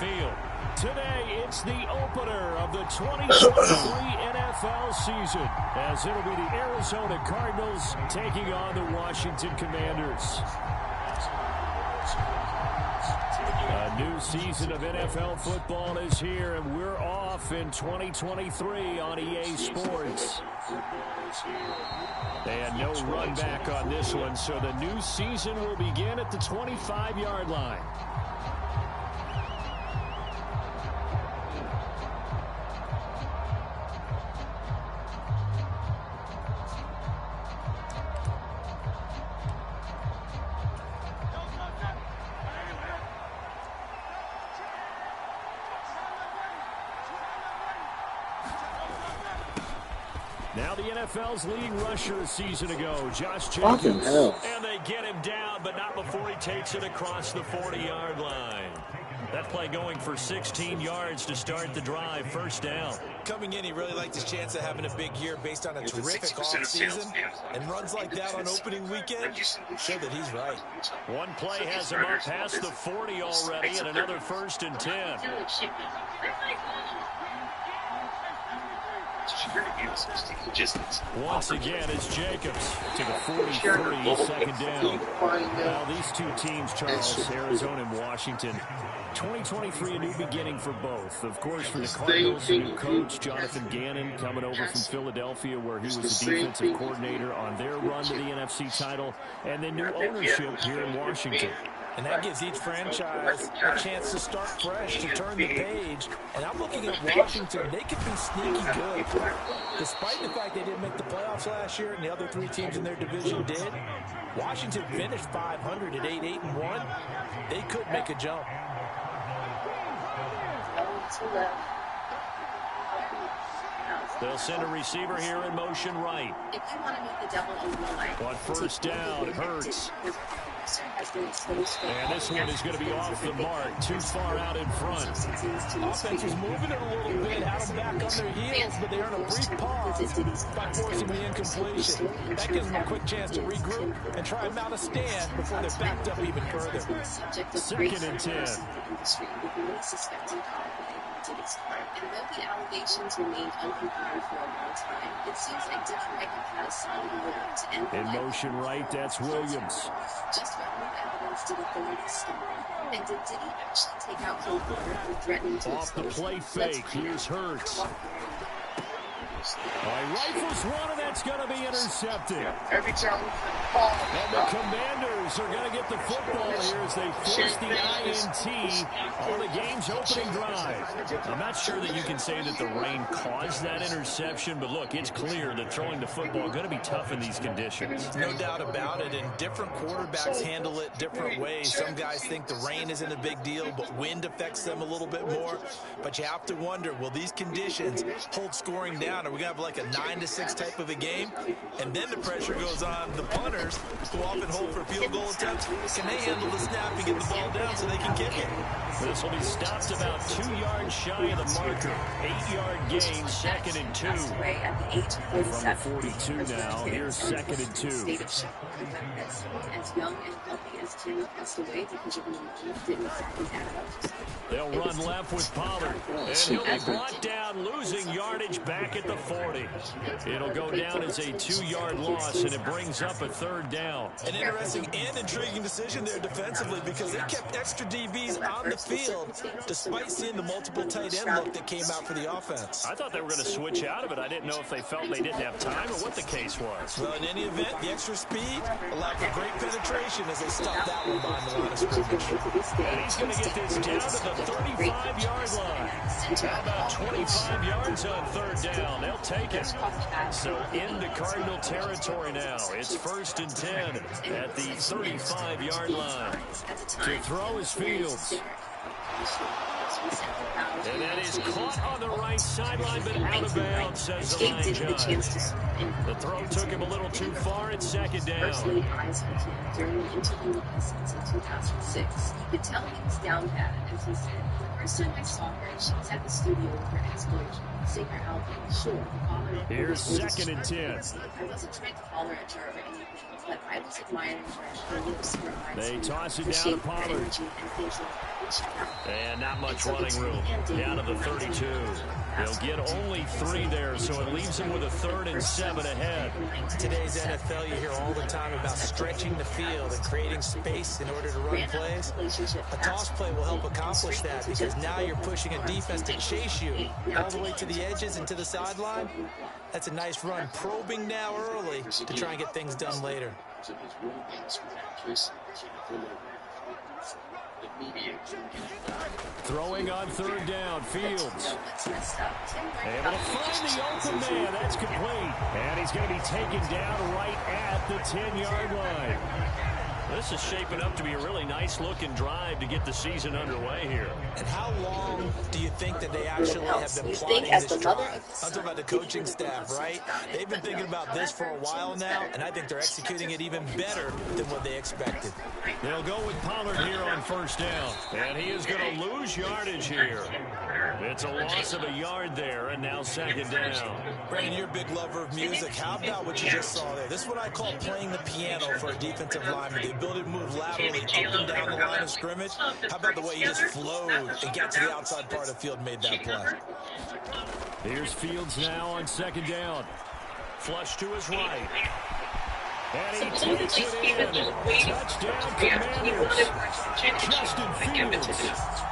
field. Today, it's the opener of the 2023 NFL season, as it'll be the Arizona Cardinals taking on the Washington Commanders. A new season of NFL football is here, and we're off in 2023 on EA Sports. And no run back on this one, so the new season will begin at the 25-yard line. Now the NFL's leading rusher a season ago, Josh Jacobs. And they get him down, but not before he takes it across the 40-yard line. That play going for 16 yards to start the drive, first down. Coming in, he really liked his chance of having a big year based on a terrific offseason. And runs like that on opening weekend show that he's right. One play has him up past the 40 already, and another 1st and 10. Once again, it's Jacobs to the 43, second down. Now, these two teams, Charles, Arizona and Washington, 2023, a new beginning for both. Of course, for the Cardinals, new coach Jonathan Gannon coming over from Philadelphia, where he was the defensive coordinator on their run to the NFC title, and then new ownership here in Washington. And that gives each franchise a chance to start fresh, to turn the page. And I'm looking at Washington. They could be sneaky good. Despite the fact they didn't make the playoffs last year and the other three teams in their division did, Washington finished 500 at 8-1. They could make a jump. They'll send a receiver here in motion right. If you want to meet the devil in real life, on first down, Hurts. And this one is going to be off the mark, too far out in front. Offense is moving it a little bit, had them back on their heels, but they earn a brief pause by forcing the incompletion. That gives them a quick chance to regroup and try and mount a stand before they're backed up even further. 2nd and 10. And though the allegations remained unconfirmed for a long time, it seems like Dick might have had a solid motive to end the in motion right, that's Williams. Just what new evidence did authorities stop? And did Diddy actually take out Cole Porter for threatening to off the play fake, here's Hurts. Rifles one, and that's going to be intercepted. Every time. And the Commanders are going to get the football here as they force the INT on the game's opening drive. I'm not sure that you can say that the rain caused that interception, but look, it's clear that throwing the football is going to be tough in these conditions. No doubt about it, and different quarterbacks handle it different ways. Some guys think the rain isn't a big deal, but wind affects them a little bit more. But you have to wonder, will these conditions hold scoring down? Are we going to have like a 9-6 type of a game? And then the pressure goes on the punters, who often hold for field goal attempts. Can they handle the snap and get the ball down so they can kick it? This will be stopped about 2 yards shy of the marker. 8-yard gain, 2nd and 2. From the 42 now, here's 2nd and 2. As young and healthy as Tim passed away because of pneumonia, didn't exactly add up. They'll run left with Pollard. And he'll be brought down, losing yardage back at the 40. It'll go down as a 2-yard loss, and it brings up a 3rd down. An interesting and intriguing decision there defensively, because they kept extra DBs on the field despite seeing the multiple tight end look that came out for the offense. I thought they were going to switch out of it. I didn't know if they felt they didn't have time or what the case was. Well, in any event, the extra speed allowed for great penetration as they stopped that one behind the line of scrimmage. And he's going to get this down to the 35-yard line. How about 25 yards on 3rd down? They'll take it. So into Cardinal territory now. It's 1st and 10 at the 35-yard line. To throw is Fields. And that is caught on the right sideline, but out of bounds, says the line judge. The throw took him a little too far at 2nd down. Personally, eyes on him during the interview with us in 2006. You could tell he was down bad, as he said. The first time I saw her, she was at the studio with her ex-boyfriend, singer album. Sure, here's 2nd and 10. I wasn't trying to holler at her or anything, but I was admiring her lips, her eyes. They toss it down to Pollard. And not much running room. Down to the 32. They'll get only 3 there, so it leaves them with a 3rd and 7 ahead. Today's NFL, you hear all the time about stretching the field and creating space in order to run plays. A toss play will help accomplish that because now you're pushing a defense to chase you all the way to the edges and to the sideline. That's a nice run, probing now early to try and get things done later. Throwing on 3rd down, Fields. Able to find the open man. That's complete. And he's going to be taken down right at the 10-yard line. This is shaping up to be a really nice-looking drive to get the season underway here. And how long do you think that they actually have been plotting this drive? I'm talking about the coaching staff, right? They've been thinking about this for a while now, and I think they're executing it even better than what they expected. They'll go with Pollard here on 1st down, and he is going to lose yardage here. It's a loss of a yard there, and now 2nd down. Brandon, you're a big lover of music. How about what you just saw there? This is what I call playing the piano for a defensive lineman. The ability to move laterally up and down the line of scrimmage. How about the way he just flowed and got to the outside part of the field and made that play? Here's Fields now on 2nd down. Flush to his right. And he takes it in. Touchdown, Commanders. Justin Fields.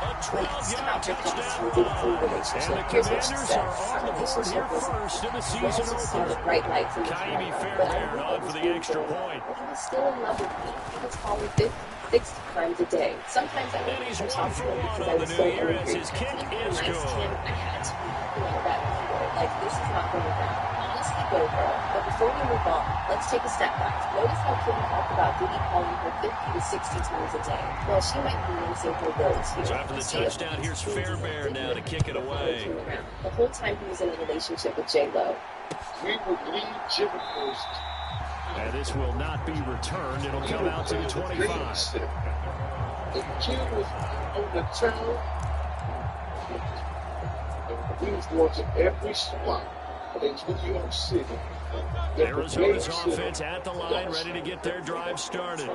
A 12-yard touchdown run. And the Commanders are on the board here first in the season opener. Kaimi Fairbairn on for the extra point. He was still in love with me. He was calling 6 times a day. Sometimes I and he's 1 for 1 on the new year as his kick is good. I had to, like, this is not going down. Honestly, go, girl. But before we move on, let's take a step back. Notice how Kim talked about Diddy calling her 50 to 60 times a day. Well, she might be losing her words here. So after the touchdown, here's Fairbairn now to kick it away. The whole time he was in a relationship with J-Lo. We would lead Jimmy first. And this will not be returned. It'll come out to 25. The kid was on the town. He was watching every spot in New York City. Arizona's offense at the line, ready to get their drive started.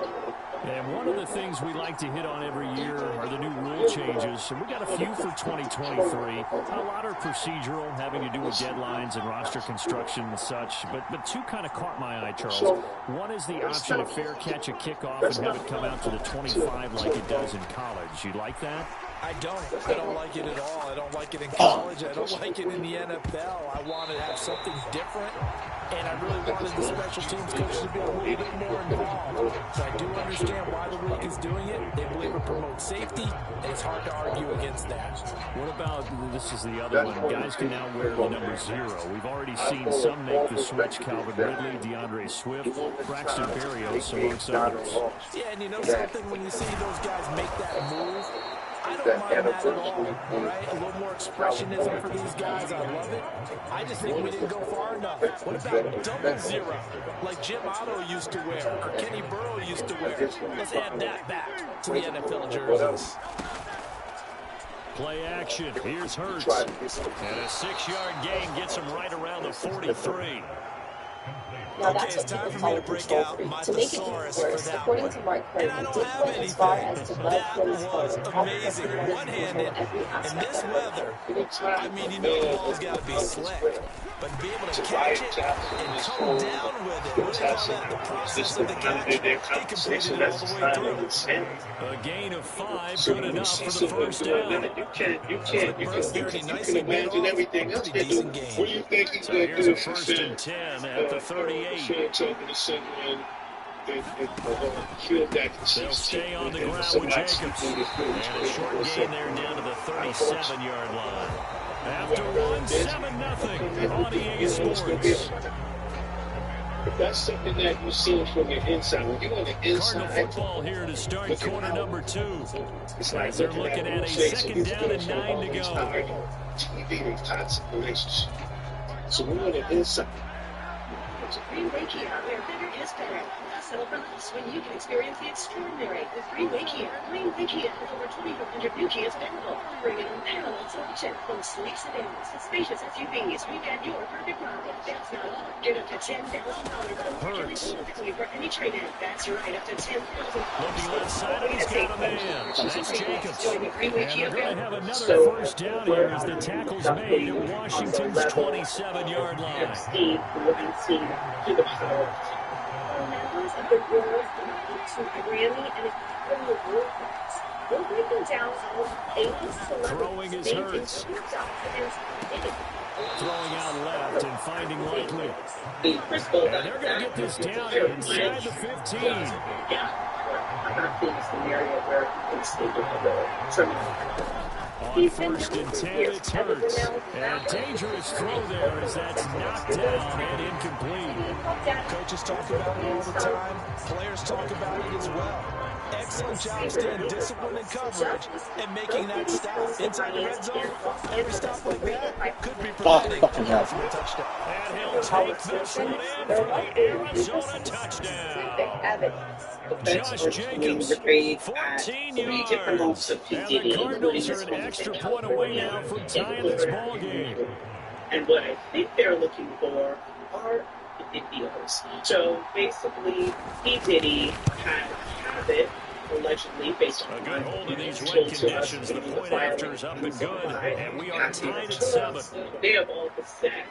And one of the things we like to hit on every year are the new rule changes. And we got a few for 2023. A lot are procedural, having to do with deadlines and roster construction and such. But 2 kind of caught my eye, Charles. One is the option of fair catch a kickoff and have it come out to the 25 like it does in college. You like that? I don't like it at all. I don't like it in college. I don't like it in the NFL. I want to have something different, and I really wanted the special teams coaches to be a little bit more involved. So I do understand why the league is doing it. They believe it promotes safety, and it's hard to argue against that. What about, this is the other one, guys can now wear the number 0. We've already seen some make the switch. Calvin Ridley, DeAndre Swift, Braxton Berrios, amongst others. Yeah, and you know something, when you see those guys make that move, I don't mind that at all, right? A little more expressionism for these guys. I love it. I just think we didn't go far enough. What about double 0, like Jim Otto used to wear, or Kenny Burrow used to wear? Let's add that back to the NFL jerseys. Play action. Here's Hurts. And a 6-yard gain gets him right around the 43. Now okay, that's it's time for me to break out my to make it thesaurus worse, for that according one. to Mark And Curry, I don't did have went as far anything. as to That love was amazing. One-handed. In this weather, I mean, you know the ball's got to be slick. But to be able to catch it and come down with it, what do they call that? The process of the catch. He completed it all the way through. A gain of 5, good enough for the first down. You can imagine everything else they do. What do you think he's going to do? Here's a 1st and 10 at the 38. They'll stay on the ground with Jacobs. And a short gain there down to the 37-yard line. After one, 7-0 on EA Sports. That's something that you see from your inside. When you're on the inside, Cardinal football here to start quarter number 2. As they're looking at a 2nd down and 9 to go. TV, they've toxic relationship. So we're on the inside. Welcome to Freeway Kia, where better is better. Settle for less when you can experience the extraordinary with Freeway Kia. Freeway Kia has over 2,400 new Kias available, offering an unparalleled selection from sleek sedans to spacious SUVs. We've got your perfect model. That's not all. Get up to $10,000 for any trade-in. That's right, up to $10,000. Looking left side, and he's got a man. That's Jacobs. And they're going to have another first down here as the tackle's made at Washington's 27-yard line. Members of the World to Grammy and the World Cups. We'll break them down on Throwing his Hurts. Throwing out left and finding Likely. And they're going to get this down inside the 15. On first and 10, it's Hurts. And a dangerous throw there as that's knocked down and incomplete. Coaches talk about it all the time. Players talk about it as well. Excellent job staying disciplined in coverage and making that stop inside the red zone. Every stop like that could be providing for a touchdown. And he'll take this one in for the Arizona touchdown. Josh Jacobs, 14 yards. And the Cardinals are an extra point away now from tying this ball game. And what I think they're looking for are the videos. So basically, P. Diddy had a habit, allegedly, based on a good hold in these wet conditions. The point after is up and good, and we are tied at 7. They have all said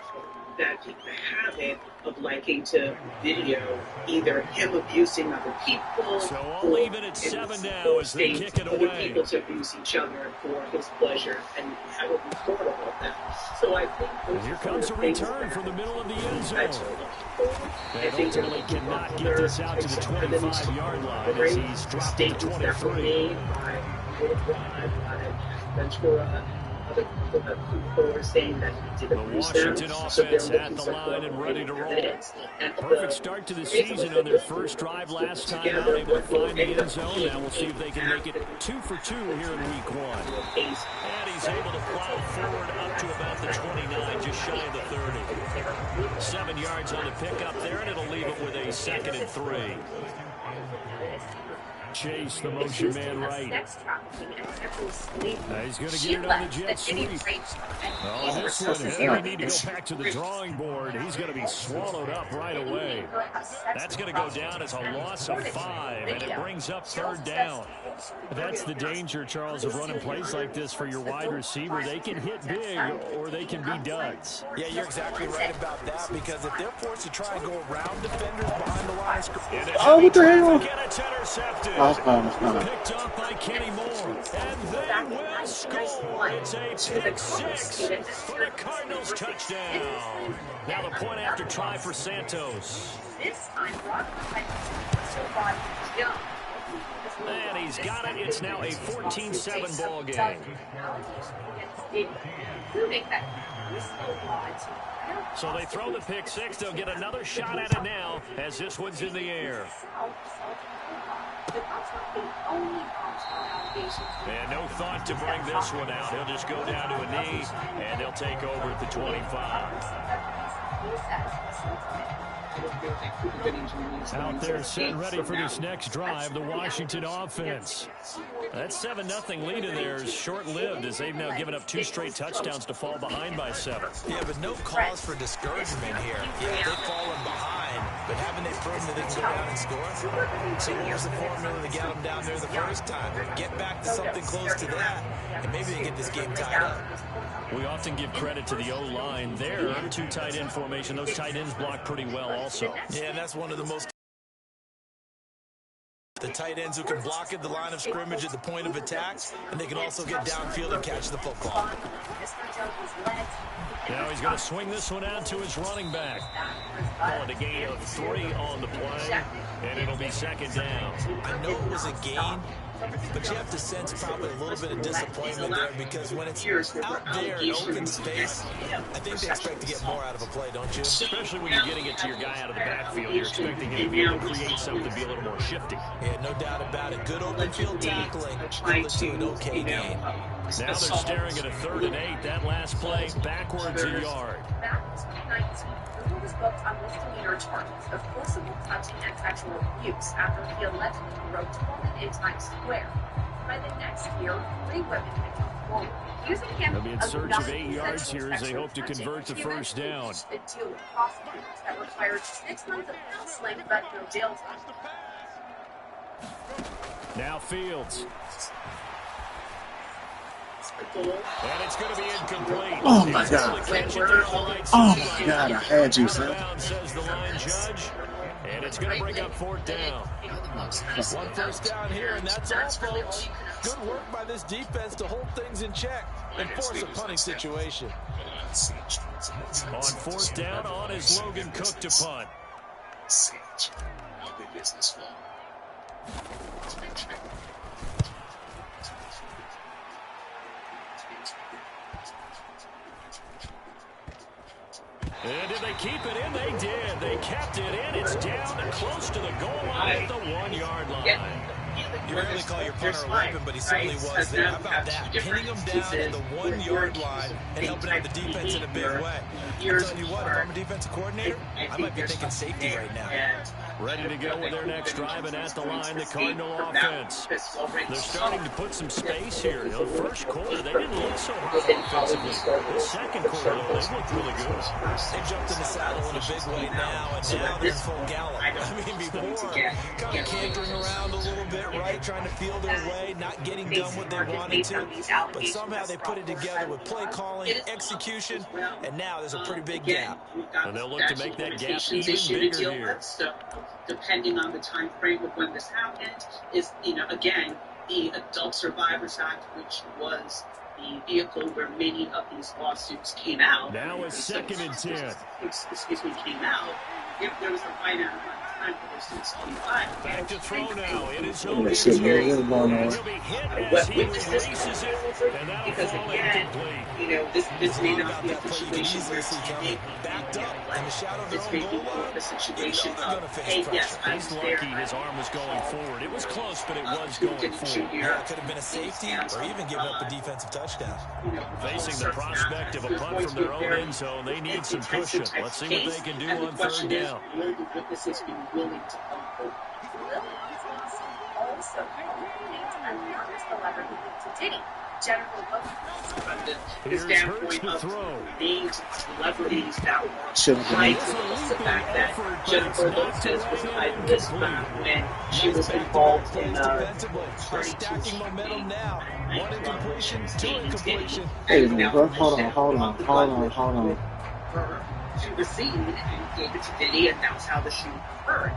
that the habit of liking to video either him abusing other people, so I'll leave it at 7 now as they kick it other away. people to abuse each other for his pleasure and have a report about that. So I think Here comes a return from the middle of the end zone. And ultimately cannot get this out to the 25-yard line as he's dropped to 23. The Washington offense at the line and ready to roll. Perfect start to the season on their first drive last time out, able to find the end zone. Now we'll see if they can make it 2 for 2 here in week 1. And he's able to plow forward up to about the 29, just shy of the 30. 7 yards on the pickup there, and it'll leave it with a 2nd and 3. Chase, the motion man right. He's going to get it on the jet sweep. Oh, this one, they need to go back to the drawing board. He's going to be swallowed up right away. That's going to go down as a loss of 5, and it brings up 3rd down. That's the danger, Charles, of running plays like this for your wide receiver. They can hit big, or they can be duds. Yeah, you're exactly right about that, because if they're forced to try and go around defenders behind the line of scrimmage. Oh, what the hell? It's intercepted. Picked up by Kenny Moore. And they will score. It's a pick 6 for the Cardinals touchdown. Now the point after try for Santos. And he's got it. It's now a 14-7 ball game. So they throw the pick 6. They'll get another shot at it now as this one's in the air. And no thought to bring this one out. He'll just go down to a knee, and they'll take over at the 25. Out there set ready for this next drive, the Washington offense. That 7-0 lead in there is short-lived as they've now given up 2 straight touchdowns to fall behind by 7. Yeah, but no cause for discouragement here. Yeah, they've fallen behind, but haven't they proven that they can go down and score? So what was the formula to get them down there the first time? Get back to something close to that, and maybe they get this game tied up. We often give credit to the O-line there. 2 tight end formation. Those tight ends block pretty well also. Yeah, and that's one of the most... The tight ends who can block at the line of scrimmage at the point of attack, and they can also get downfield and catch the football. Now he's going to swing this one out to his running back. Call it a gain of 3 on the play, and it'll be 2nd down. I know it was a gain, but you have to sense probably a little bit of disappointment there, because when it's out there in open space, I think they expect to get more out of a play, don't you? Especially when you're getting it to your guy out of the backfield. You're expecting him to be able to create something to be a little more shifty. Yeah, no doubt about it. Good open field tackling. Let's do an okay game. Now they're staring at a 3rd and 8. That last play, backwards a yard. Back in 2019, Google was booked on misdemeanor charges of forcible touching and sexual abuse after he allegedly groped a woman in Times Square. By the next year, 3 women had come forward, accusing him They'll be in search of 8 yards here as they hope to convert the first down. A deal with prosecutors that required 6 months of counseling but no jail time. Now Fields. And it's going to be incomplete. Oh my God. Oh my God, I had you, son. Says the line judge. And it's going to bring up 4th down. 1 first down here, and that's all, folks. Good work by this defense to hold things in check and force a punting situation. On 4th down, on is Logan Cook to punt. And did they keep it in? They did. They kept it in. It's down and close to the goal line at the 1-yard line. You rarely call your punter a weapon, but he certainly was there. How about that? Pinning him down at the 1-yard line and helping out the defense in a big way. I'm telling you what, if I'm a defensive coordinator, I might be thinking safety right now. Ready to go with their next drive, and at the line, the Cardinal offense. They're starting to put some space here. You know, the first quarter, they didn't look so hot offensively. The second quarter, though, they looked really good. They jumped in the saddle in a big way now, and now they're in full gallop. I mean, before, kind of cantering around a little bit, right, trying to feel their way, not getting done what they wanted to, but somehow they put it together with play calling, execution, and now there's a pretty big gap. And they'll look to make that gap even bigger here. Depending on the time frame of when this happened, is, again, the Adult Survivors Act, which was the vehicle where many of these lawsuits came out. Now it's 2nd and 10. Came out. If there was a right amount of time for those things to come by. Back to throw now. It is over. That shit really is going on. He'll be hit as he releases it, and that'll Because fall again, incomplete. this may not be a situation where Coming backed up in the shadow of it's their maybe own goal more of line. a situation You know they're of, gonna face hey, pressure. yes, I He's was there. lucky his arm was going forward. It was close, but it was going forward. Yeah, it could have been a safety or even giving up a defensive touchdown. Facing the prospect of a punt from their own end zone, they need some cushion. Let's see what they can do on 3rd down. Will the witnesses be willing to come forward? Also, eliminates another celebrity to Diddy, Jennifer Lopez. From the Here's standpoint Hurts to of throw. named celebrities that were Should have been tied easy. to the fact that Jennifer Lopez was tied to this back when she was involved in Defensively, they're stacking momentum now. 1 incompletion, 2 incompletion. Wait a minute, bro. Hold on. her to the scene and gave it to Diddy, and that was how the shoot occurred.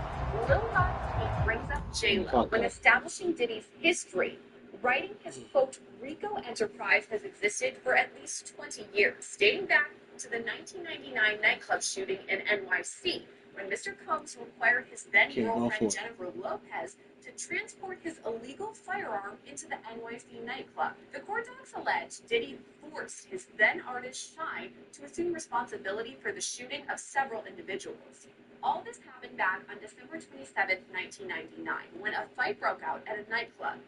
Lil Nas brings up J-Lo when establishing Diddy's history, writing his quote, Rico enterprise has existed for at least 20 years, dating back to the 1999 nightclub shooting in NYC, when Mr. Combs required his then-girlfriend Jennifer Lopez to transport his illegal firearm into the NYC nightclub. The court docs allege Diddy forced his then-artist Shine to assume responsibility for the shooting of several individuals. All this happened back on December 27, 1999, when a fight broke out at a nightclub.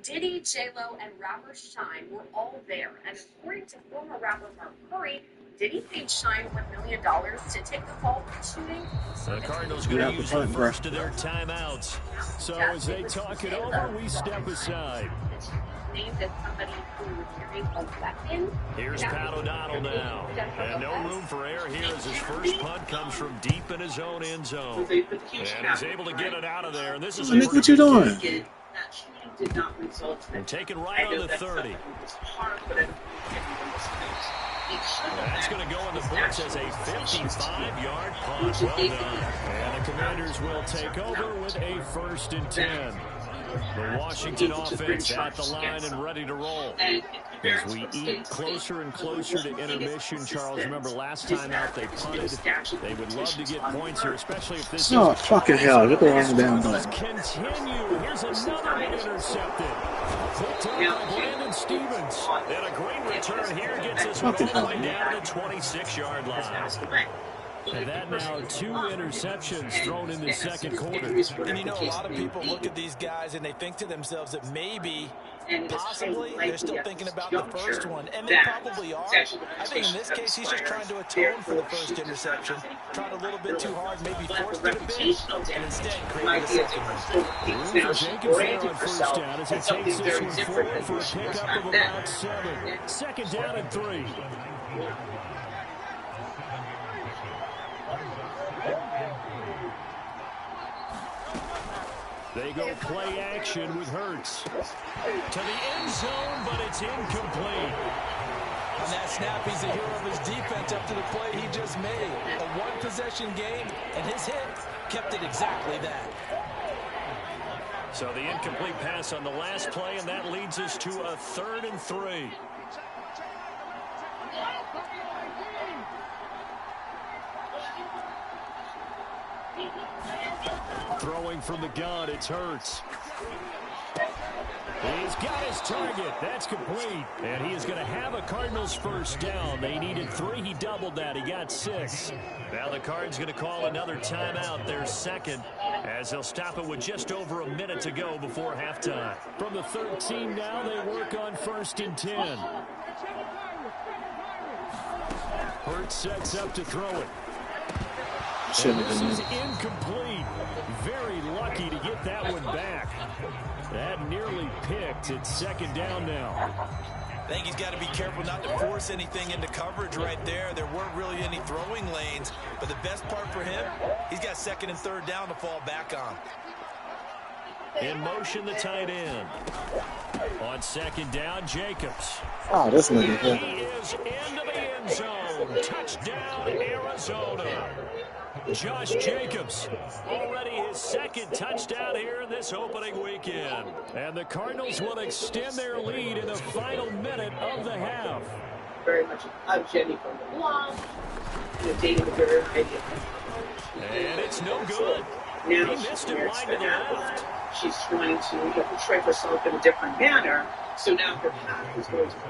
Diddy, J-Lo, and rapper Shine were all there, and according to former rapper Mark Curry, Diddy paid Shine $1 million to take the fall for the shooting. The Cardinals going to use the first of their timeouts. So as they talk it over, we step aside. Named as somebody who was carrying a weapon. Here's Pat O'Donnell now. And no room for error here as his first punt comes from deep in his own end zone. And he's able to get it out of there. And this is Nick, what you doing? That shooting did not result in and taken right on the 30. That's going to go in the books as a 55-yard punt. Well done. And the Commanders will take over with a 1st and 10. The Washington offense at the line and ready to roll. As we eat closer and closer to intermission, Charles, remember last time out they punted. They would love to get points here, especially if this Oh, fucking hell. Get the wrong damn button. Continue. Here's another intercepted. Picked up by Brandon Stevens. And a great return here gets us all the way down to the 26-yard line. And that now 2 interceptions thrown in the second quarter. And you know, a lot of people look at these guys and they think to themselves that maybe And it is Possibly, likely they're still at thinking this about the juncture first one, and they probably are. I think in this case, he's just trying to atone for the first interception, tried a little bit too hard, maybe forced it a bit, and instead created a second one. Now Jacobs there on first down as he takes this one forward for a pickup of about 7. Second down and 3. They go play action with Hurts. To the end zone, but it's incomplete. On that snap, he's the hero of his defense up to the play he just made. A one-possession game, and his hit kept it exactly that. So the incomplete pass on the last play, and that leads us to a 3rd and 3. Throwing from the gun, it's Hurts. He's got his target. That's complete. And he is going to have a Cardinals first down. They needed 3. He doubled that. He got 6. Now the Cards going to call another timeout. Their second, as they'll stop it with just over a minute to go before halftime. From the 13 now, they work on 1st and 10. Hurts sets up to throw it. And this is incomplete. Very lucky to get that one back. That nearly picked. It's 2nd down now. I think he's got to be careful not to force anything into coverage right there. There weren't really any throwing lanes, but the best part for him, he's got 2nd and 3rd down to fall back on. In motion, the tight end. On 2nd down, Jacobs. Oh, this nigga here. He is into the end zone. Touchdown, Arizona. Josh Jacobs, already his 2nd touchdown here in this opening weekend. And the Cardinals will extend their lead in the final minute of the half. Very much a Jenny from the block. Dating the girl. And it's no good. Now he missed it wide to the left. She's trying to portray herself in a different manner. So now her path is going to be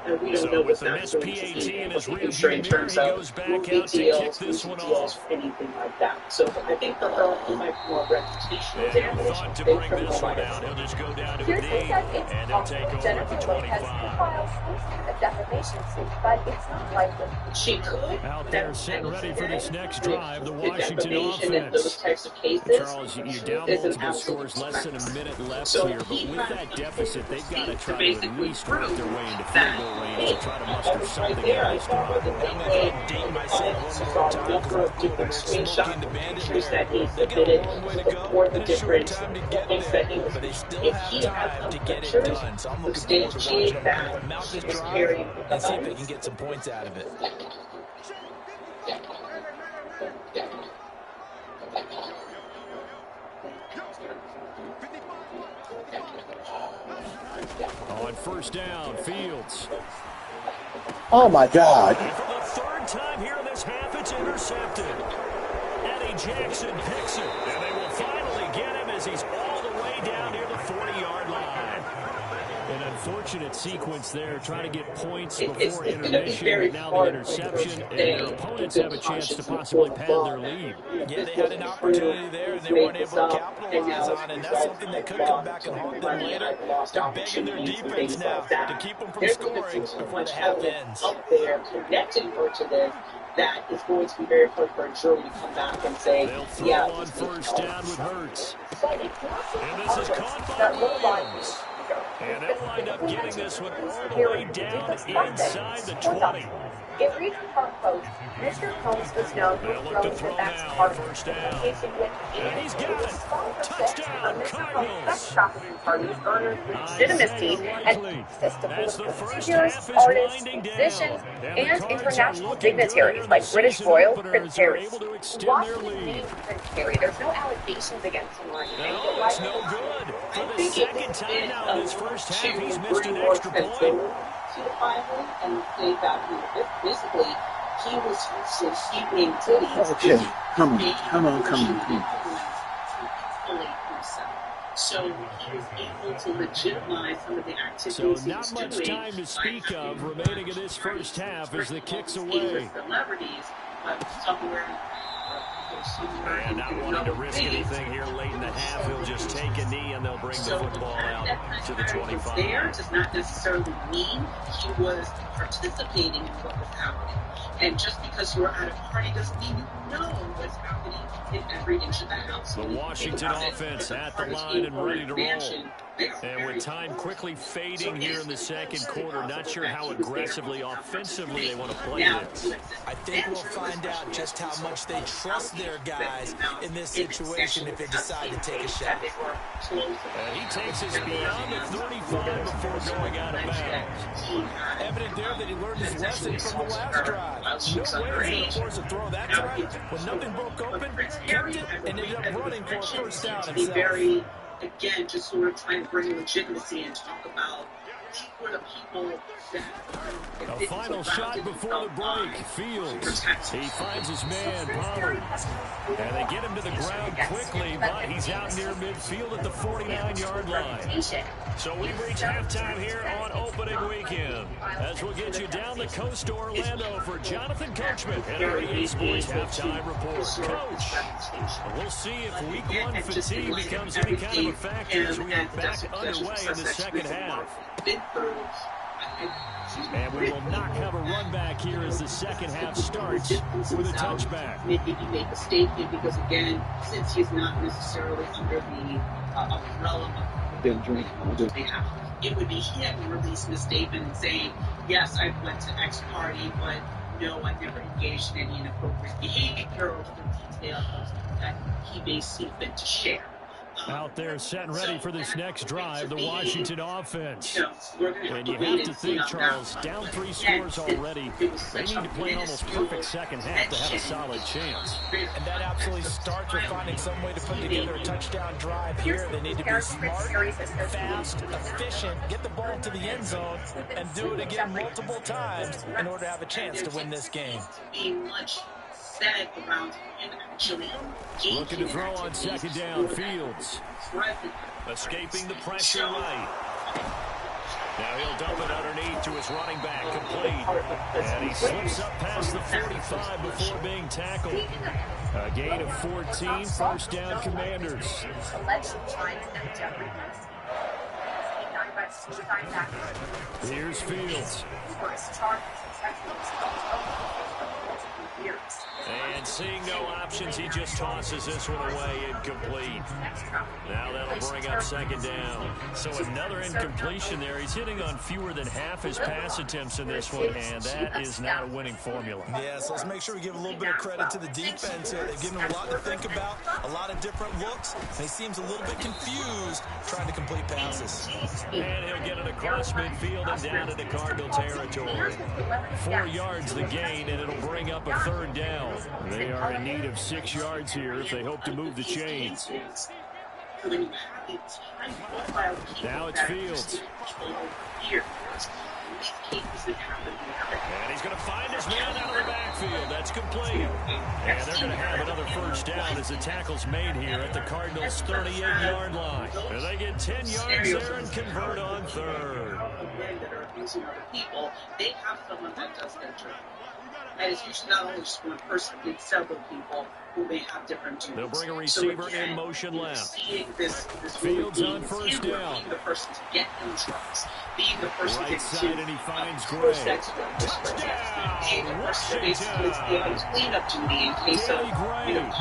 and we don't know with what's the not missed going PAT to be in his rearview in mirror, terms he of goes back movie out to deals, kick this one deals, off. anything like that. So I think that there might be more reputational damage. Thought to bring this one out. He'll just go down to a knee, and he'll take over at the 25. Defamation suit, but it's not likely. She could. Out there, setting ready for this next drive, the Washington offense. Those types of cases, Charles, you're down multiple scores, less than a minute left here, but with that deficit, they've got to try to at least work their way into field goal range to try to muster something out of this drive. I'm going to update myself one more time because I'm doing a smoking the bandit here. They got a long way to go and a short time to get there, but they still have time to get it done. So I'm looking forward to watching them mount this drive and see if they can get some points out of it. On 1st down, Fields. Oh, my God. And for the 3rd time here in this half, it's intercepted. Eddie Jackson picks it, and they will finally get him as he's all the way down near the 40-yard line. An unfortunate sequence there, trying to get points before intermission, but now the interception, and their opponents have a chance to possibly pad their lead. Yeah, they had an opportunity there, and they weren't able to capitalize on it, and that's something that could come back and haunt them later. They're begging their defense now to keep them from scoring before the half ends. Up there, connecting her to this, that is going to be very hard for a jury to come back and say, They'll throw yeah. On 1st down with Hurts. And this is caught by Williams. And they'll wind up getting this one all the way down inside the 20. In region park coach, Mr. Combs was known for throwing the best part of the communication with and he's got it. Touchdown, Cardinals. Parties garnered legitimacy and system As the with first figures, half is artists, winding down, musicians, and and the Cards are international looking dignitaries good like in the British season Royal opener Prince as they're Harry. able to extend their Washington lead. Prince Harry, there's no allegations against him or anything. No, it's no good. For the second time now in his first half, he's missed an extra point. To the Bible and they got basically he was receiving goodies. Okay, come on. So he was able to legitimize some of the activities So he was not much doing. time to speak of remaining in this first half as the kick's away. Celebrities, somewhere somewhere and not wanting to risk anything here late in the half, he'll just take a knee and they'll bring the football out to the 25. There does not necessarily mean he was participating in what was happening. And just because you're at a party doesn't mean you know what's happening in every inch of the house. The Washington offense at the line and ready to roll. And with time quickly fading here in the second quarter, not sure how aggressively, offensively they want to play this. I think we'll find out just how much they trust their guys in this situation if they decide to take a shot. And he takes us beyond the 35 before going out of bounds. Evident there that he learned his lesson from the last drive. No way he's going to force a throw that time. When nothing broke open, kept it, and ended up running for a first down himself. Again, just sort of trying to bring legitimacy and talk about who are the people that... A final shot before the break. Fields. He finds his man, Pollard. And they get him to the ground quickly, but he's out near midfield at the 49-yard line. So we've reached halftime here on opening weekend. As we'll get you down the coast to Orlando for Jonathan Coachman and our EA Sports halftime report. Coach, we'll see if week one fatigue becomes any kind of a factor as we are back underway in the second half. And we will not have a run back here as the second half starts with a touchback. Maybe he made a statement because, again, since he's not necessarily under the umbrella of it would be he hadn't released a statement saying, yes, I went to X party, but no, I never engaged in any inappropriate behavior or the details that he may see fit to share. Out there set and ready for this next drive, the Washington offense. And you have have to think, Charles, down 3 scores already. They need to play an almost perfect second half to have a solid chance. And that absolutely starts with finding some way to put together a touchdown drive here. They need to be smart, fast, efficient, get the ball to the end zone, and do it again multiple times in order to have a chance to win this game. Looking to throw on second down. Fields escaping the pressure right. Now he'll dump it underneath to his running back, complete. And he slips up past the 45 before being tackled. A gain of 14, first down Commanders. Here's Fields. And seeing no options, he just tosses this one away, incomplete. Now that'll bring up second down. So another incompletion there. He's hitting on fewer than half his pass attempts in this one, and that is not a winning formula. Yeah, so let's make sure we give a little bit of credit to the defense here. They've given him a lot to think about, a lot of different looks, and he seems a little bit confused trying to complete passes. And he'll get it across midfield and down into Cardinal territory. 4 yards the gain, and it'll bring up a third down. They are in need of 6 yards here if they hope to move the chains. Now it's Fields. And he's going to find his man out of the backfield. That's complete. And they're going to have another first down as the tackle's made here at the Cardinals' 38-yard line. And they get 10 yards there and convert on third. They have someone that does their job. And it's usually not only just one person, it's several people who may have different duties. They'll bring a receiver in motion left. Fields on first down. Being the person to get in trucks. Being the person right to side, and he finds Gray. Touchdown! Being the person to basically have his cleanup duty in case of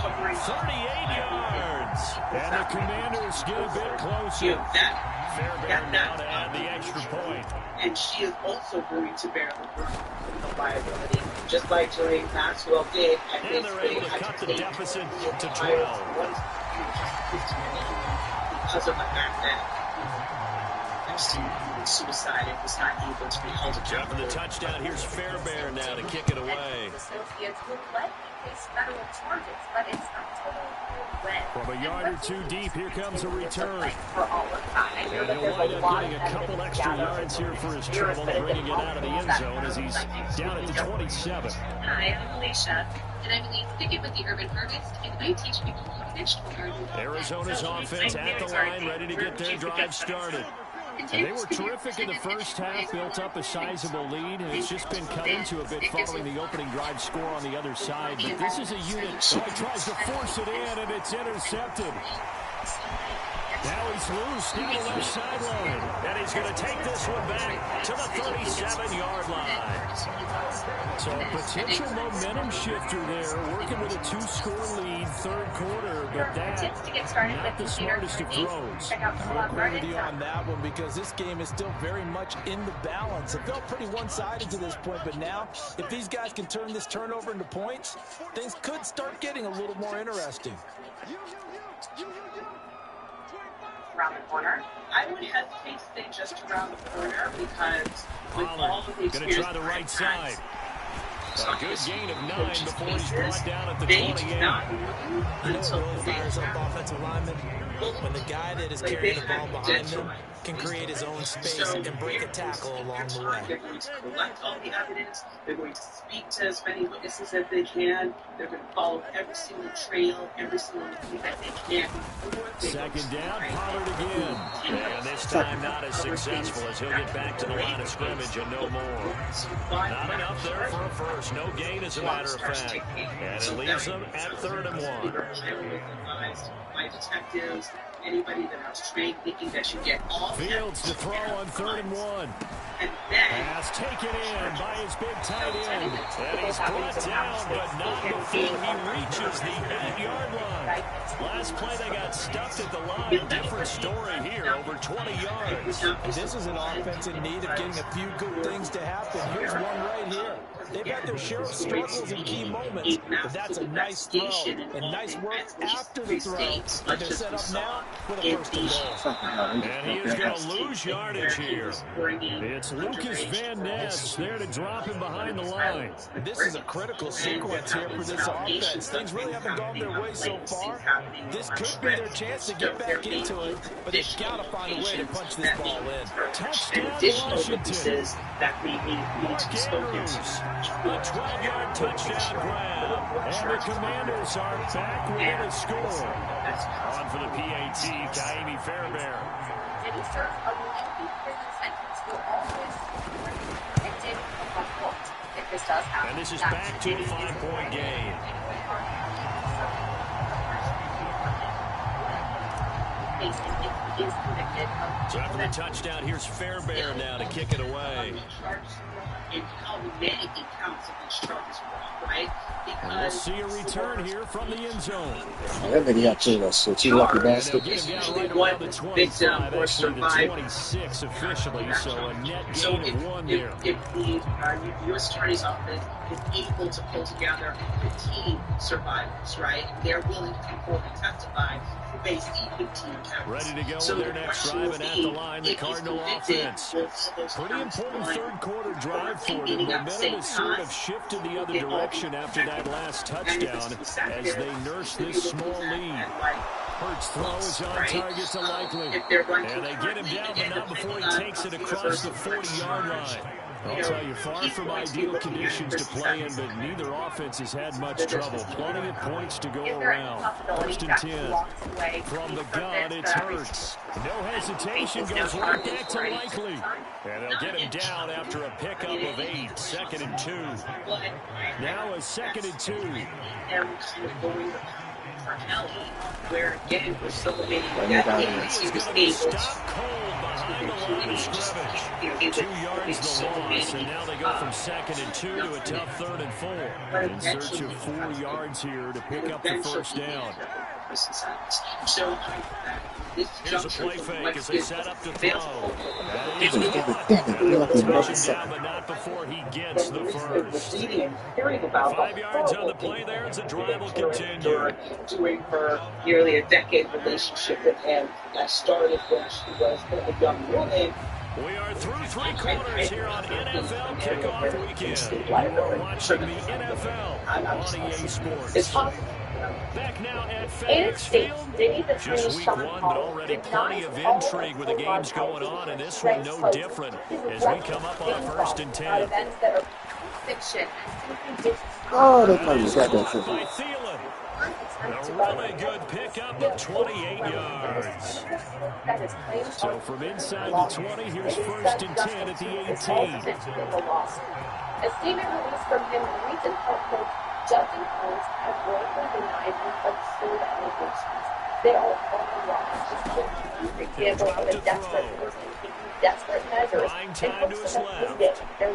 covering 38 yards. And the Commanders get a bit closer. Fairbairn now to add the extra point. And she is also going to bear the brunt of the liability, just like Jermaine Maxwell did. And they're able to cut the deficit to 12. Because of the fact that suicide and was not able to be held accountable. For the touchdown, here's Fairbairn now to kick it away. From a yard or two deep, here comes a return. And he'll wind up getting a couple extra yards here for his trouble, bringing it out of the end zone as he's down at the 27. Hi, I'm Alicia, and I'm Elise Pickett with the Urban Harvest, and I teach people how to vegetable garden. Arizona's offense at the line, ready to get their drive started. And they were terrific in the first half, built up a sizable lead, and it's just been cut into a bit following the opening drive score on the other side. But this is a unit that tries to force it in, and it's intercepted. Now he's loose near the left sideline, and he's going to take this one back to the 37-yard line. So a potential momentum shifter there, working with a 2-score lead, third quarter, but that not the smartest of throws. I'll agree with you on that one because this game is still very much in the balance. It felt pretty one-sided to this point, but now if these guys can turn this turnover into points, things could start getting a little more interesting. Around the corner. I would hesitate to say just around the corner because with all of the experience going to try the right side. A good gain of 9 before he's brought down at the 28. You know what really fires up offensive linemen? When the guy that is carrying the ball behind them can create his own space and break a tackle along the way. They're going to collect all the evidence. They're going to speak to as many witnesses as they can. They're going to follow every single trail, every single thing that they can. Second down, Pollard again. And this time not as successful as he'll get back to the line of scrimmage and no more. Not enough there for a first. No gain, as a matter of fact. And it leaves them at 3rd and 1. My detectives, anybody that has trained thinking that you get all Fields to throw on 3rd and 1. And then pass taken in by his big tight end. And he's brought down, but not before he reaches the 8-yard line. Last play they got stuffed at the line. Different story here, over 20 yards. This is an offense in need of getting a few good things to happen. Here's one right here. They've had their share of struggles in key moments, but that's a nice throw and nice work after the throw. And they're set up now with a first and goal. And he is going to lose yardage here. It's Lucas Van Ness there to drop him behind the line. This is a critical sequence here for this offense. Things really haven't gone their way so far. This could be their chance to get back into it, but they've got to find a way to punch this ball in. Touchdown, Washington. Mark Andrews. A 12-yard touchdown grab. And the Commanders are back within a score. On for the PAT, Kaimi Fairbairn. And he serves a lengthy prison sentence for always convicted of assault. If this does happen. And this is back to a 5-point game. So after the touchdown, here's Fairbairn now to kick it away. And how many counts of these charges were, right? And we'll see a return here from the end zone. That nigga got to us, so you lucky bastard. It's usually one victim or survivor. 26 officially, so a net gain of 1 there. If the U.S. Attorney's Office is able to pull together 15 survivors, right? They're willing to come forward and testify to base 15 counts. Ready to go with their next drive, and at the line, the Cardinal offense. Pretty important third quarter drive for them. Momentum has sort of shifted the other direction after that last touchdown as they nurse this small lead. Hurts throw is on target to Likely. And they get him down, but not before he takes it across the 40-yard line. I'll tell you, far from ideal conditions to play in, but neither offense has had much trouble. Plenty of points to go around. 1st and 10. From the gun, it's Hurts. No hesitation, goes right back to Likely. And they'll get him down after a pickup of 8. 2nd and 2. Now a 2nd and 2. Where again for so many decades he was able to stop cold behind the line of scrimmage. 2 yards the loss, and now they go from 2nd and 2 to a tough 3rd and 4. In search of 4 yards here to pick up the first down. So here's a play fake as they set up to throw. He's down, but not before he gets the first. 5 yards on the play there as the drive will continue. Doing her nearly a decade relationship with him that started when she was a young woman. We are through 3 quarters here on NFL Kickoff Weekend. You are watching the NFL on EA Sports. Back now at FedEx Field. Just week 1, but already plenty of intrigue with the games going on, and this one no different as we come up on 1st and 10. Oh, they probably got that for by Thielen. A really good pickup of 28 yards. So from inside the 20, here's first and 10 at the 18. A statement released from him reads in part coach Justin Collins has wrongfully denied him absurd allegations. They are on the rise. This is an example of a desperate person taking desperate measures in hopes of avoiding their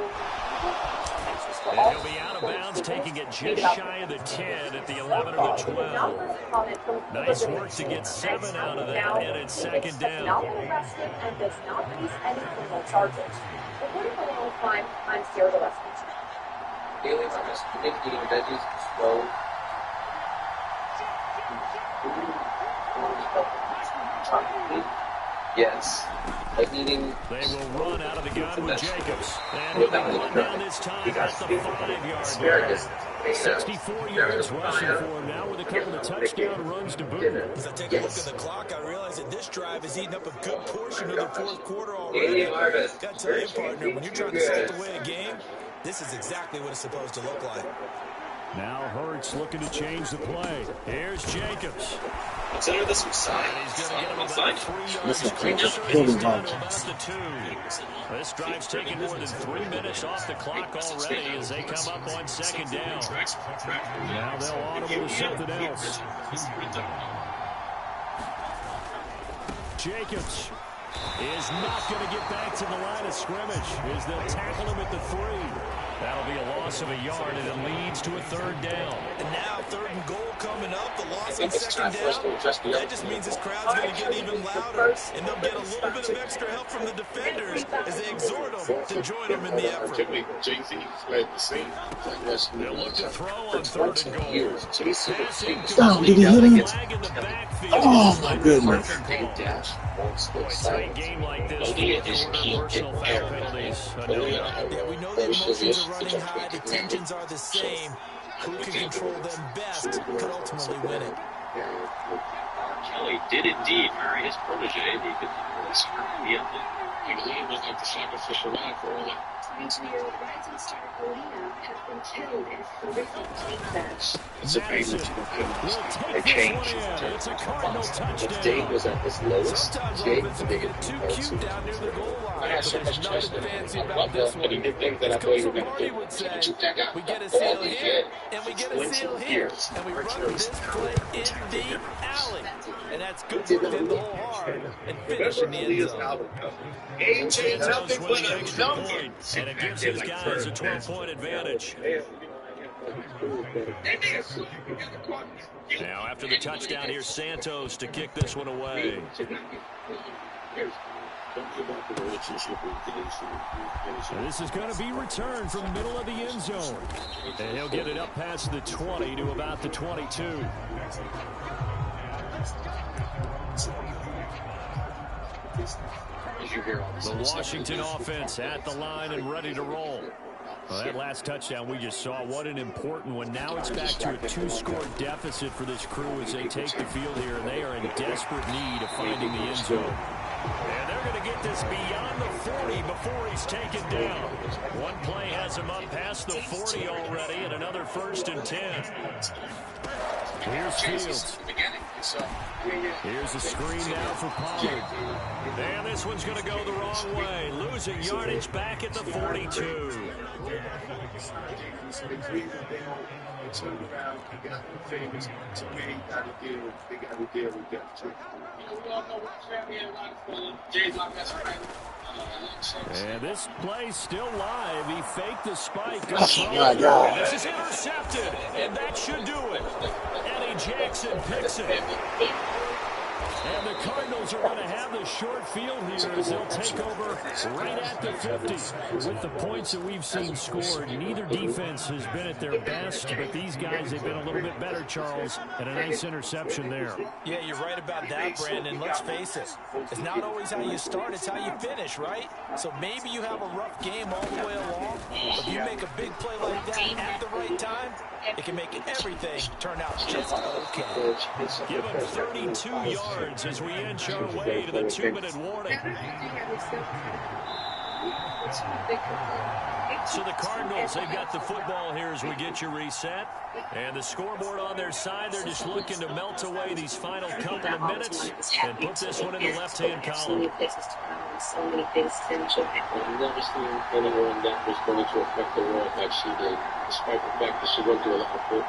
and he'll be out of bounds, taking it just shy of the 10 at the 11 or the 12. Nice work to get 7 out of that, and it's second down. Not been arrested and does not face any criminal charges. Reporting for the long time, I'm Sarah Gillespie. Daily harvest, make eating veggies, slow. Yes. Like eating. They will run out of the gun with Jacobs. And he'll run down this time at the 5-yard line. 64 yards rushing for him now with a couple of touchdown runs to boot. As I take a look at the clock, I realize that this drive has eaten up a good portion of the fourth quarter already. Got to tell you, partner, when you're trying to step away a game, this is exactly what it's supposed to look like. Now Hurts looking to change the play. Here's Jacobs. Consider this some sign. He's going to get him about 3 yards closer. This drive's taken more than 3 minutes off the clock already as they come up on second down. Now they'll audible to something else. Jacobs is not going to get back to the line of scrimmage as they'll tackle him at the 3. That'll be a loss of a yard, and it leads to a third down. And now third and goal coming up, the loss on second down. That just means this crowd's going to get even louder, and they'll get a little bit of extra help from the defenders as they exhort them to join them in the effort. They'll look to throw on third and goal. Stop, did he hit him? Oh, my goodness. Tight game like this, personal foul penalties. Yeah, we know the emotions are running high, the tensions are the same. Who can control them best could ultimately win it. Kelly did indeed marry his protege, the He was like the sacrificial lamb for all that. Engineer rising star Alina has been killed in a horrific plane crash. It's a payment to the They changed. It's a Cardinal touchdown. Dave was at his lowest. Jake was too cute down near the goal line. I had so much trust in him. Fancy I about loved this that, one. and he did things that I thought he was going to do. Would say, Check out. we get a seal here, and we get a seal here, and we run this play in the alley. And that's good for him to hold hard and finish in the end zone. Santos with an extra point, and it gives his guys a 12-point advantage. Now, after the touchdown, here's Santos to kick this one away. So this is going to be returned from the middle of the end zone. And he'll get it up past the 20 to about the 22. The Washington offense at the line and ready to roll. Well, that last touchdown we just saw, what an important one. Now it's back to a 2-score deficit for this crew as they take the field here, and they are in desperate need of finding the end zone. And they're going to get this beyond the 40 before he's taken down. One play has him up past the 40 already, and another first and 10. Here's Fields. Here's a screen now for Pollard. And this one's going to go the wrong way. Losing yardage back at the 42. And this play's still live. He faked the spike. Oh, my God. This is intercepted, and that should do it. Eddie Jackson picks it. And the Cardinals are going to have the short field here as they'll take over right at the 50. With the points that we've seen scored, neither defense has been at their best, but these guys have been a little bit better, Charles, and a nice interception there. Yeah, you're right about that, Brandon. Let's face it. It's not always how you start, it's how you finish, right? So maybe you have a rough game all the way along, but if you make a big play like that at the right time, it can make everything turn out just okay. Give him 32 yards as we inch our way to the 2-minute warning. So the Cardinals, they've got the football here as we get you reset. And the scoreboard on their side, they're just looking to melt away these final couple of minutes and put this one in the left-hand column. So many things to enjoy. I've never seen anyone that was going to affect the world like she did, despite the fact that she went through a lot of it.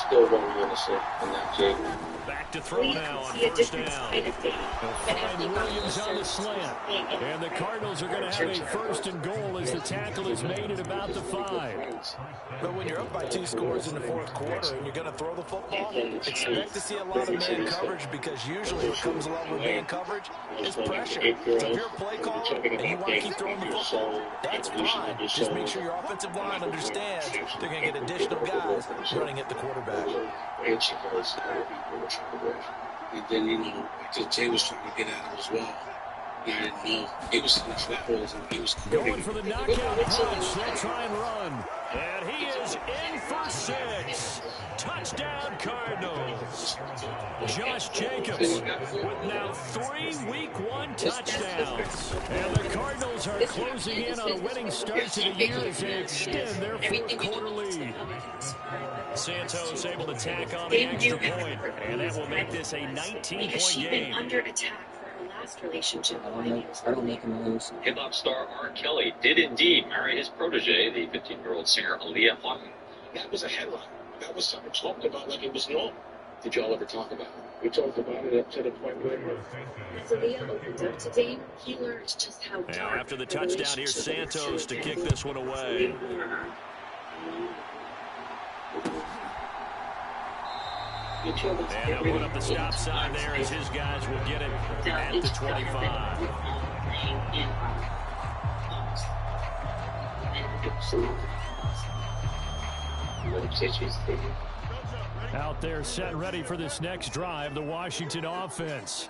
Still very innocent in that Jake. Back to throw now on first down. They'll find Williams on the slant. And the Cardinals are going to have a first and goal as the tackle is made at about the 5. But when you're up by 2 scores in the fourth quarter and you're going to throw the football, expect to see a lot of man coverage, because usually what comes along with man coverage is pressure. So if you're a play caller and you want to keep throwing the football, that's fine. Just make sure your offensive line understands they're going to get additional guys running at the quarterback. And then, because Jay was trying to get at him as well. I didn't know. He was in the flat holes and he was going for the knockout punch. They'll try and run. And he is in for 6. Touchdown, Cardinals. Josh Jacobs with now 3 Week 1 touchdowns. And the Cardinals are closing in on a winning start to the year as they extend their fourth quarter lead. Santos able to tack on the extra point, and that will make this a 19-point game. Under attack for her last relationship. I don't make him lose. Hip-hop star R. Kelly did indeed marry his protege, the 15-year-old singer Aaliyah Hawton. That was a headline. That was something talked about like it was normal. Did y'all ever talk about it? We talked about it up to the point where... As Aaliyah opened up to Dame, he learned just how dark... Now after the touchdown, here's Santos to kick this one away. And they'll put up the stop sign there as his guys will get it at the 25. Out there set ready for this next drive, the Washington offense.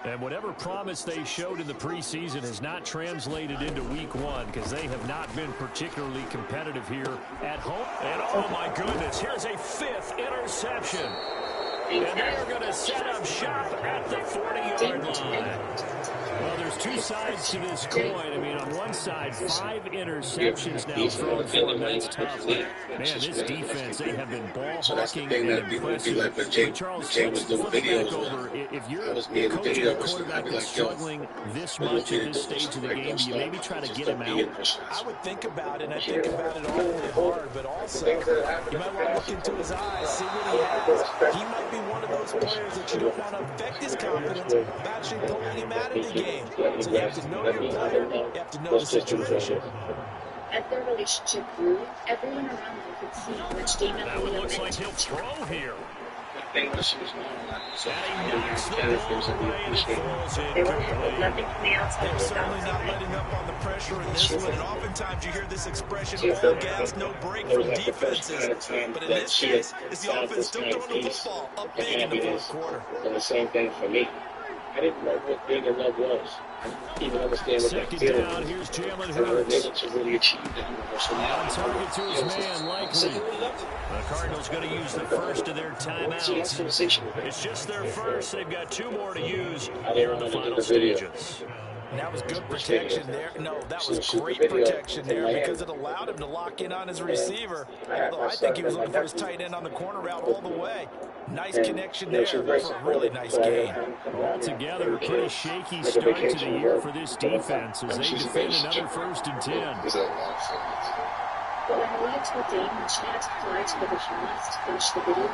And whatever promise they showed in the preseason has not translated into Week 1, because they have not been particularly competitive here at home. And oh my goodness, here's a 5th interception. And they are going to set up shop at the 40-yard line. Well, there's 2 sides to this coin. I mean, on one side, 5 interceptions now thrown for them. That's tough. Man, this defense, they have been ball hawking and impressive. But Charles, let's flip it back over. If you're coaching a quarterback that's struggling this much at this stage of the game, do you maybe try to get him out? I would think about it, and I think about it awfully hard, but also you might want to look into his eyes, see what he has. He might be one of those players that you don't want to affect his confidence by actually pulling him out of the game. So you have to know your player, you have to know the situation. As their relationship grew, everyone around them could see how much Dame and Aaliyah looks like he'll throw here. I think what she was going so he knocks the ball away and it falls incomplete. They're certainly not letting up on the pressure in this one, and oftentimes you hear this expression, all gas, no break from defenses. But in this case, it's the offense still throwing the football up big in the fourth quarter. And the same thing for me. I didn't know what big and love was. I didn't even understand what that feeling was. Second down, here's Jalen Hurts. To really achieve that. On target to his man, likely. The Cardinals going to use the first of their timeouts. It's just their first. They've got 2 more to use here in the final stages. And that was good protection there. No, that was great protection there because it allowed him to lock in on his receiver. Although I think he was looking for his tight end on the corner route all the way. Nice connection there for a really nice game. Altogether, a pretty shaky start to the year for this defense as they defend another 1st and 10. But when Aaliyah told Dame when she had to fly to the Bahamas to finish the video,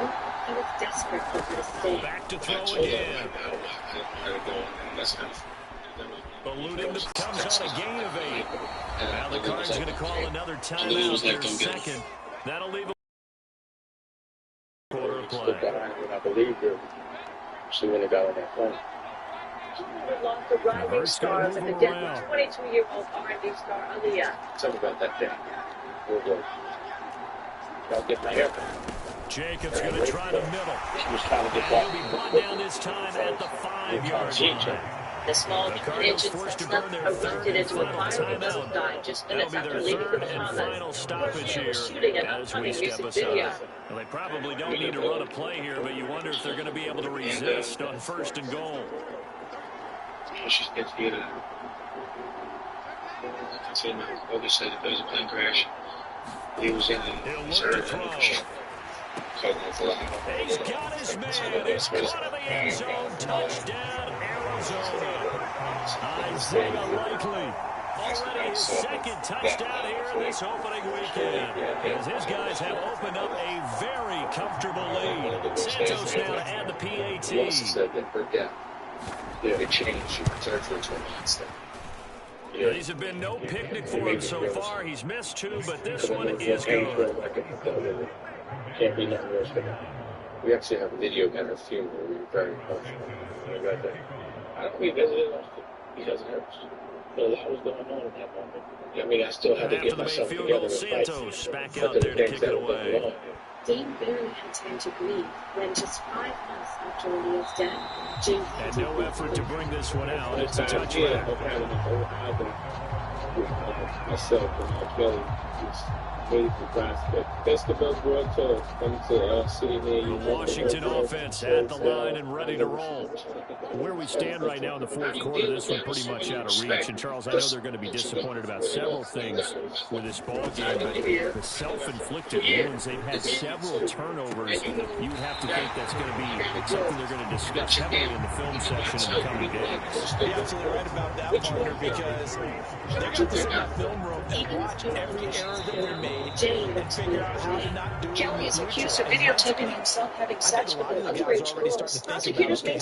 he was desperate for her to stay. Back to throw again. Eluding comes on a gain of 8. Now the Cards going to call another timeout their second. That'll leave a quarter of play. I believe she would have got on that point. Lost the rising stars of the dead 22-year-old R&B star Aaliyah. Tell me about that thing. I'll get my haircut. Jacobs going to try the middle. She was trying to get back. He'll be brought down this time at the 5-yard line. The small engine Cessna erupted into a fire that died just minutes after leaving the Bahamas. Where shooting an upcoming music video. Well, they probably don't need to run a play here, but you wonder if they're going to be able to resist on 1st and goal. She's getting Continue. Like I said, if there was a plane crash, he was in it. He's hurt. He's got his man. It's caught in the end zone. Touchdown, Arizona. Isaiah Likely. Already his second touchdown here in this opening weekend, as his guys have opened up a very comfortable lead. Santos now to add the PAT. He also said that for depth, it changed. You return to a monster. Yeah. These have been no picnic for him so far. He's missed 2, but this one is good. Can't be nothing worse than that. We actually have a video at our funeral. We were very emotional. I don't revisit it often because it hurts. But a lot was going on in that moment. I mean, I still had to get myself together. Santos back out there to kick it away. Dane barely had time to breathe when just 5 months after Aaliyah's death, Jane had no effort to bring this one out. It's a touchback. Myself and Kelly just waiting for prospect. That's the best world tour. Come to city near you. The Washington offense at the line and ready to roll. Where we stand right now in the fourth quarter, this one pretty much out of reach. And Charles, I know they're going to be disappointed about several things with this ball game, but the self-inflicted wounds, they've had several turnovers. You would have to think that's going to be something they're going to discuss heavily in the film section in the coming days. You're absolutely right about that, partner, because they're going to sit in the film room and watch every error that we made and figure out how to not do it. Kelly is accused of videotaping himself having sex with an underage girl. Prosecutors may